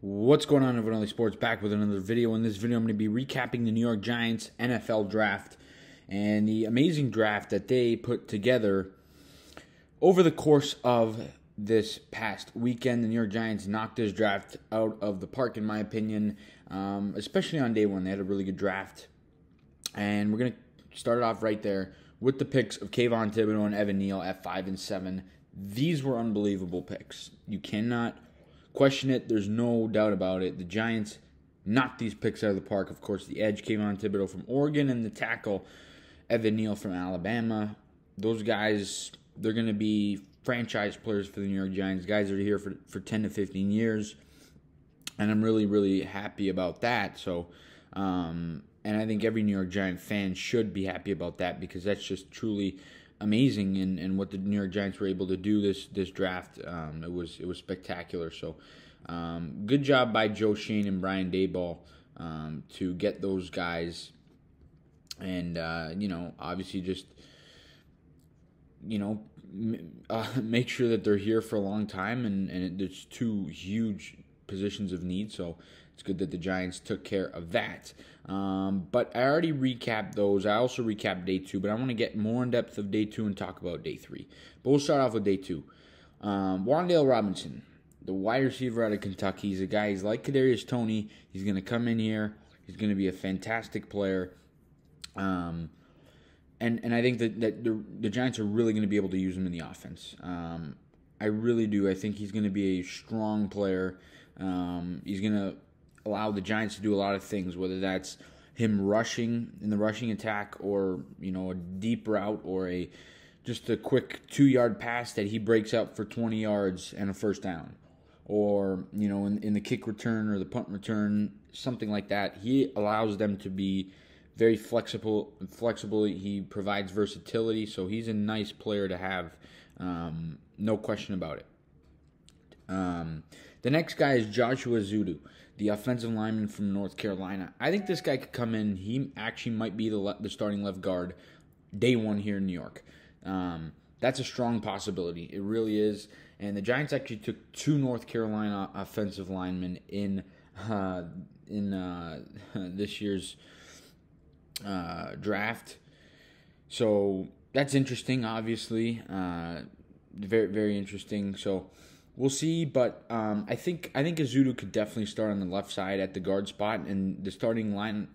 What's going on, everyone? Sports back with another video. In this video, I'm going to be recapping the New York Giants NFL draft and the amazing draft that they put together over the course of this past weekend. The New York Giants knocked this draft out of the park, in my opinion, especially on day one. They had a really good draft, and we're going to start it off right there with the picks of Kayvon, Thibodeau, and Evan Neal at 5 and 7. These were unbelievable picks. You cannot question it. There's no doubt about it. The Giants knocked these picks out of the park. Of course, the edge came on Thibodeau from Oregon and the tackle Evan Neal from Alabama. Those guys, they're going to be franchise players for the New York Giants. Guys are here for 10 to 15 years, and I'm really, really happy about that. So, and I think every New York Giant fan should be happy about that because that's just truly amazing, and what the New York Giants were able to do this draft. It was spectacular. So good job by Joe Schoen and Brian Daboll to get those guys, and obviously just make sure that they're here for a long time, and there's two huge positions of need. So it's good that the Giants took care of that. But I already recapped those. I also recapped day 2, but I want to get more in depth of day 2 and talk about day 3. But we'll start off with day 2. Wandel Robinson, the wide receiver out of Kentucky. He's a guy, he's like Kadarius Toney. He's going to come in here. He's going to be a fantastic player. And I think that the Giants are really going to be able to use him in the offense. I really do. I think he's going to be a strong player. He's going to allow the Giants to do a lot of things, whether that's him rushing in the rushing attack, or a deep route, or just a quick 2-yard pass that he breaks up for 20 yards and a first down, or in the kick return or the punt return, something like that. He allows them to be very flexible. He provides versatility, so he's a nice player to have, no question about it. The next guy is Joshua Zudu, the offensive lineman from North Carolina. I think this guy could come in. He actually might be the starting left guard day 1 here in New York. That's a strong possibility. It really is. And the Giants actually took 2 North Carolina offensive linemen in this year's draft. So that's interesting, obviously. Very, very interesting. So we'll see, but I think Zudu could definitely start on the left side at the guard spot, and the starting line,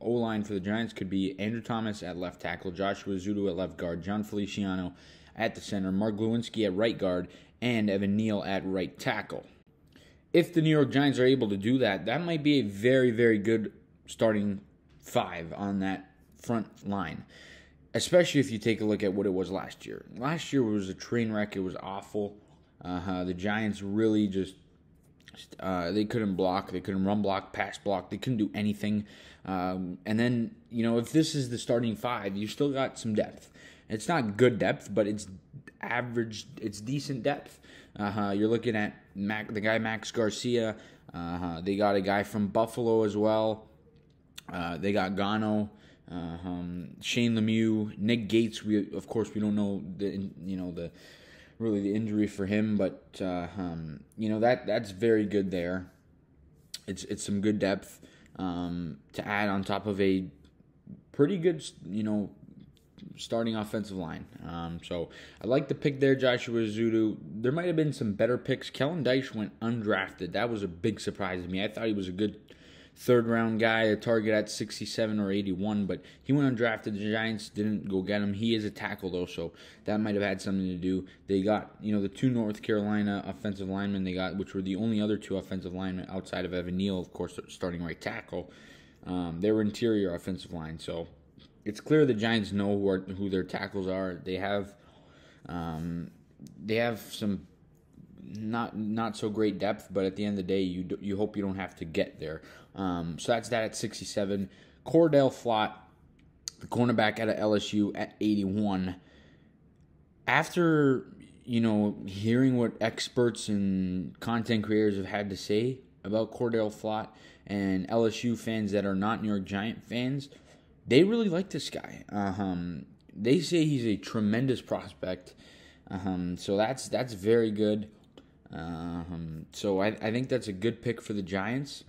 O-line for the Giants could be Andrew Thomas at left tackle, Joshua Zudu at left guard, John Feliciano at the center, Mark Lewinsky at right guard, and Evan Neal at right tackle. If the New York Giants are able to do that, that might be a very, very good starting 5 on that front line, especially if you take a look at what it was last year. Last year was a train wreck. It was awful. The Giants really just they couldn't block. They couldn't run block, pass block. They couldn't do anything. And then, if this is the starting 5, you still got some depth. It's not good depth, but it's average. It's decent depth. You're looking at the guy Max Garcia. They got a guy from Buffalo as well. They got Gano, Shane Lemieux, Nick Gates. We don't know the injury for him, but that's very good there. It's some good depth to add on top of a pretty good starting offensive line. So I like the pick there, Joshua Zudu. There might have been some better picks. Kellen Dice went undrafted. That was a big surprise to me. I thought he was a good 3rd-round guy, a target at 67 or 81, but he went undrafted. The Giants didn't go get him. He is a tackle, though, so that might have had something to do. They got, the 2 North Carolina offensive linemen they got, which were the only other 2 offensive linemen outside of Evan Neal, of course, starting right tackle. They were interior offensive line, so it's clear the Giants know who their tackles are. They have some not so great depth, but at the end of the day, you hope you don't have to get there. So that's that at 67. Cordell Flott, the cornerback out of LSU, at 81. After hearing what experts and content creators have had to say about Cordell Flott, and LSU fans that are not New York Giant fans, they really like this guy. They say he's a tremendous prospect. So that's very good. So I think that's a good pick for the Giants.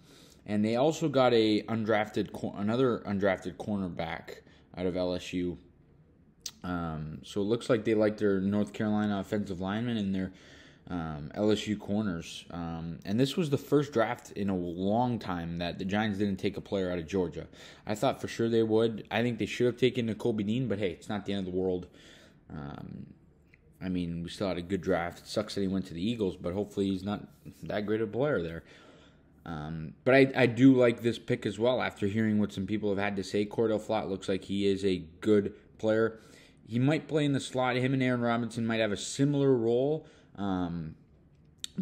And they also got another undrafted cornerback out of LSU. So it looks like they like their North Carolina offensive linemen and their LSU corners. And this was the first draft in a long time that the Giants didn't take a player out of Georgia. I thought for sure they would. I think they should have taken Nakobe Dean, but hey, it's not the end of the world. I mean, we still had a good draft. It sucks that he went to the Eagles, but hopefully he's not that great a player there. But I do like this pick as well. After hearing what some people have had to say, Cordell Flott looks like he is a good player. He might play in the slot. Him and Aaron Robinson might have a similar role,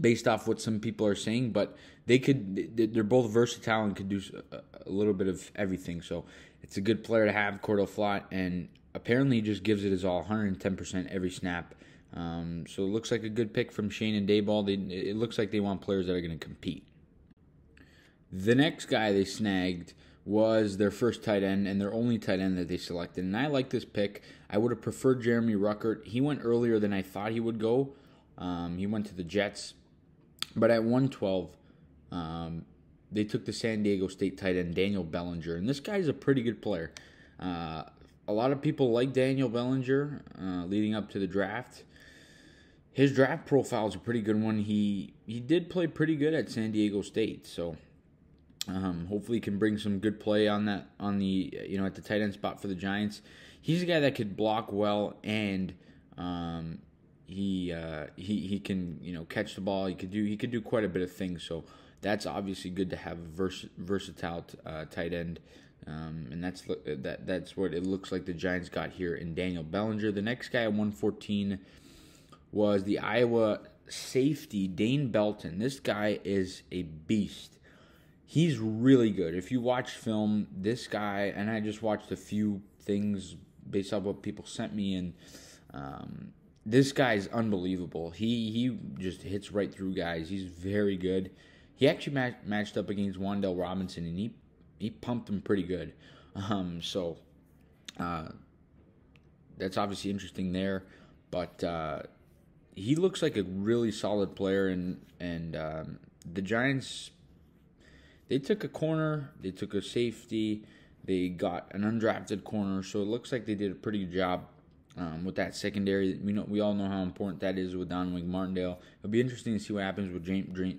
based off what some people are saying. But they're both versatile and could do a little bit of everything. So it's a good player to have, Cordell Flott, and apparently he just gives it his all, 110% every snap. So it looks like a good pick from Shane and Dayball. It looks like they want players that are going to compete. The next guy they snagged was their first tight end and their only tight end that they selected. And I like this pick. I would have preferred Jeremy Ruckert. He went earlier than I thought he would go. He went to the Jets. But at 112, they took the San Diego State tight end, Daniel Bellinger. And this guy's a pretty good player. A lot of people like Daniel Bellinger leading up to the draft. His draft profile is a pretty good one. He did play pretty good at San Diego State, so hopefully he can bring some good play on the at the tight end spot for the Giants. He's a guy that could block well, and he can catch the ball. He could do quite a bit of things. So that's obviously good to have a versatile tight end. And that's what it looks like the Giants got here in Daniel Bellinger. The next guy at 114 was the Iowa safety, Dane Belton. This guy is a beast. He's really good. If you watch film, this guy, and I just watched a few things based off what people sent me, and this guy's unbelievable. He just hits right through guys. He's very good. He actually matched up against Wandel Robinson, and he pumped him pretty good. So that's obviously interesting there. But he looks like a really solid player, and the Giants, they took a corner, they took a safety, they got an undrafted corner, so it looks like they did a pretty good job with that secondary. We all know how important that is with Donwing Martindale. It'll be interesting to see what happens with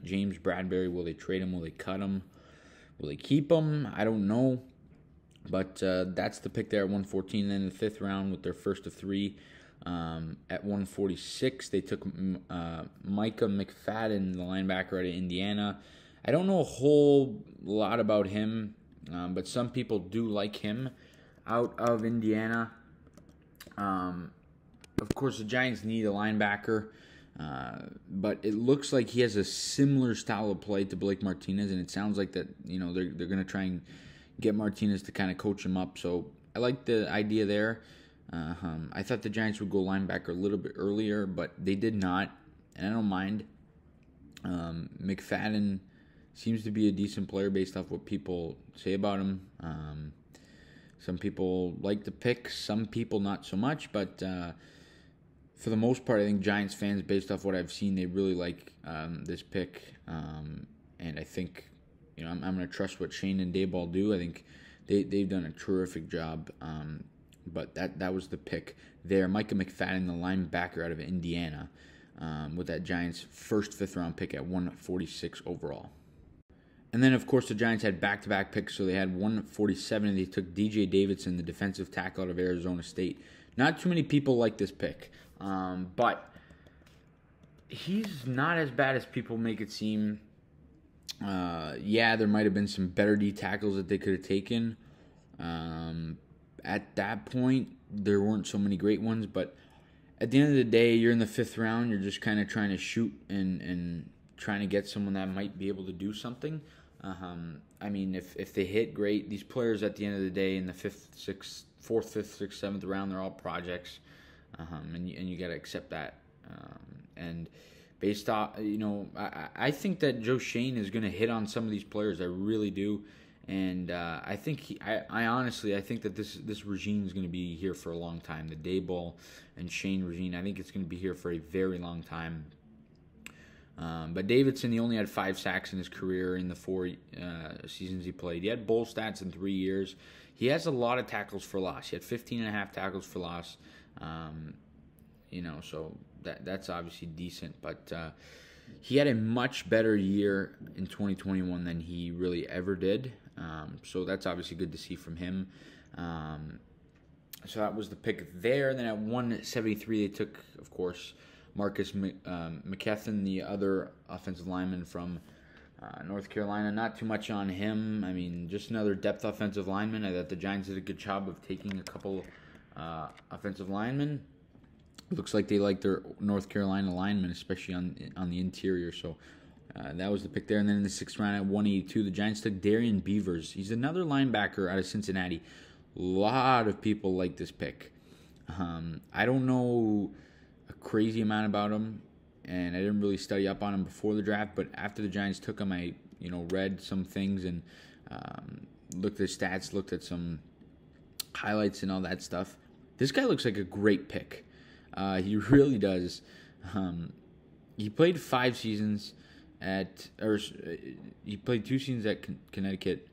James Bradbury. Will they trade him? Will they cut him? Will they keep him? I don't know. But that's the pick there at 114. Then in the fifth round with their first of three, at 146, they took Micah McFadden, the linebacker out of Indiana. I don't know a whole lot about him, but some people do like him out of Indiana. Of course, the Giants need a linebacker, but it looks like he has a similar style of play to Blake Martinez, and it sounds like that they're going to try and get Martinez to kind of coach him up. So I like the idea there. I thought the Giants would go linebacker a little bit earlier, but they did not, and I don't mind. McFadden seems to be a decent player based off what people say about him. Some people like the pick, some people not so much, but for the most part, I think Giants fans, based off what I've seen, they really like this pick, and I think I'm going to trust what Shane and Dayball do. I think they've done a terrific job. But that was the pick there. Micah McFadden, the linebacker out of Indiana, with that Giants' first fifth-round pick at 146 overall. And then, of course, the Giants had back-to-back picks, so they had 147, and they took DJ Davidson, the defensive tackle out of Arizona State. Not too many people like this pick, but he's not as bad as people make it seem. There might have been some better D tackles that they could have taken. At that point, there weren't so many great ones, but at the end of the day, you're in the fifth round. You're just kind of trying to shoot and trying to get someone that might be able to do something. I mean, if they hit, great. These players at the end of the day in the fourth, fifth, sixth, seventh round, they're all projects, and you got to accept that. And based off, I think that Joe Shane is going to hit on some of these players. I really do. And I think I honestly think that this regime is going to be here for a long time. The Dayball and Shane regime, I think it's going to be here for a very long time. But Davidson, he only had 5 sacks in his career in the 4 seasons he played. He had bowl stats in 3 years. He has a lot of tackles for loss. He had 15.5 tackles for loss. So that's obviously decent. But he had a much better year in 2021 than he really ever did. So that's obviously good to see from him. So that was the pick there. And then at 173, they took, of course, Marcus McKethan, the other offensive lineman from North Carolina. Not too much on him. I mean, just another depth offensive lineman. I thought the Giants did a good job of taking a couple offensive linemen. Looks like they like their North Carolina linemen, especially on the interior. So that was the pick there. And then in the 6th round at 182, the Giants took Darien Beavers. He's another linebacker out of Cincinnati. A lot of people like this pick. I don't know a crazy amount about him, and I didn't really study up on him before the draft, but after the Giants took him, I read some things and looked at his stats, looked at some highlights and all that stuff. This guy looks like a great pick. He really does. He played 5 seasons he played 2 seasons at Connecticut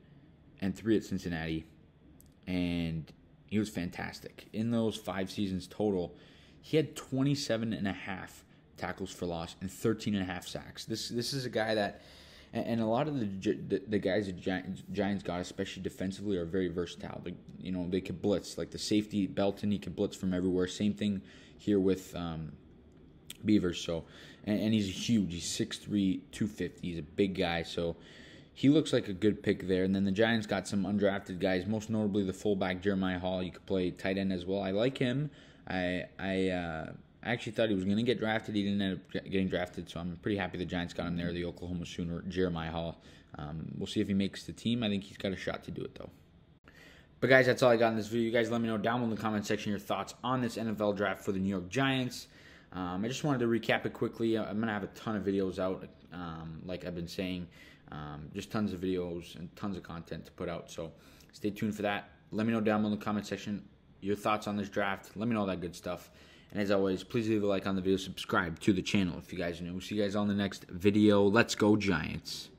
and 3 at Cincinnati, and he was fantastic. In those 5 seasons total, he had 27.5 tackles for loss and 13.5 sacks. This is a guy that, and a lot of the guys that Giants got, especially defensively, are very versatile. They could blitz. Like the safety Belton, he could blitz from everywhere. Same thing here with Beavers. So, and he's huge. He's 6'3", 250. He's a big guy. So he looks like a good pick there. And then the Giants got some undrafted guys, most notably the fullback Jeremiah Hall. You could play tight end as well. I like him. I actually thought he was going to get drafted. He didn't end up getting drafted, so I'm pretty happy the Giants got him there, the Oklahoma Sooner, Jeremiah Hall. We'll see if he makes the team. I think he's got a shot to do it, though. But, guys, that's all I got in this video. You guys let me know down in the comment section your thoughts on this NFL draft for the New York Giants. I just wanted to recap it quickly. I'm going to have a ton of videos out, like I've been saying. Just tons of videos and tons of content to put out. So stay tuned for that. Let me know down in the comment section your thoughts on this draft. Let me know all that good stuff. And as always, please leave a like on the video. Subscribe to the channel if you guys are new. We'll see you guys on the next video. Let's go, Giants.